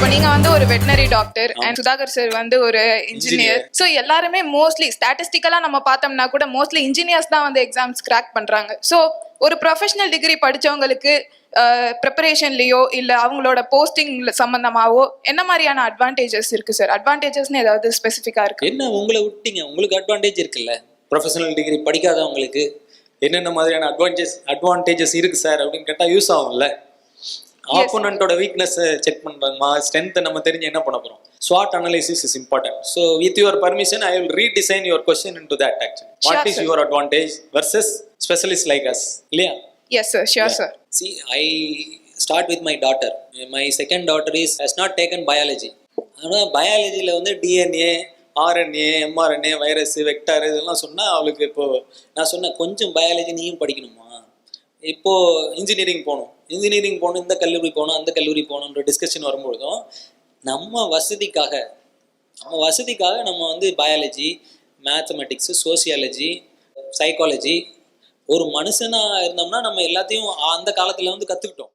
இப்போ நீங்க வந்து ஒரு veterinary doctor and Sudhakar sir வந்து ஒரு இன்ஜினியர். ஸோ எல்லாருமே மோஸ்ட்லி ஸ்டாட்டிஸ்டிக்கலா நம்ம பார்த்தோம்னா கூட மோஸ்ட்லி இன்ஜினியர்ஸ் தான் வந்து எக்ஸாம்ஸ் கிராக் பண்றாங்க. ஸோ ஒரு ப்ரொஃபஷனல் டிகிரி படிச்சவங்களுக்கு ப்ரிப்பரேஷன்லயோ இல்ல அவங்களோட போஸ்டிங் சம்பந்தமாவோ என்ன மாதிரியான அட்வான்டேஜஸ் இருக்கு சார்? அட்வான்டேஜஸ்னு ஏதாவது ஸ்பெசிஃபிக்கா இருக்கு? என்ன உங்களை விட்டீங்க, உங்களுக்கு அட்வான்டேஜ் இருக்குல்ல. ப்ரொஃபஷனல் டிகிரி படிக்காதவங்களுக்கு என்னென்ன மாதிரியான அட்வான்டேஜஸ் இருக்கு சார் அப்படின்னு கேட்டால் யூஸ் ஆகும்ல. ஆப்போனண்டோட வீக்னஸ் செக் பண்றாங்கம்மா, ஸ்ட்ரென்த்தை நம்ம தெரிஞ்சு என்ன பண்ண போறோம். SWOT analysis is important. So with your permission I will redesign your question into that actually. What is your advantage versus specialists like us? இல்லையா? Yes sir, sure sir. See, I start with my daughter. My second daughter has not taken biology. ஆனால் பயாலஜியில் வந்து DNA, RNA, mRNA, virus, vector இதெல்லாம் சொன்னால் அவளுக்கு இப்போது நான் சொன்னேன் கொஞ்சம் பயாலஜி நீயும் படிக்கணுமா, இப்போது இன்ஜினியரிங் போகணும் இந்த கல்லூரி போகணும் அந்த கல்லூரி போகணுன்ற டிஸ்கஷன் வரும்பொழுதும் நம்ம வசதிக்காக நம்ம வந்து பயாலஜி, மேத்தமெட்டிக்ஸு, சோசியாலஜி, சைக்காலஜி ஒரு மனுஷனாக இருந்தோம்னா நம்ம எல்லாத்தையும் அந்த காலத்தில் வந்து கற்றுக்கிட்டோம்.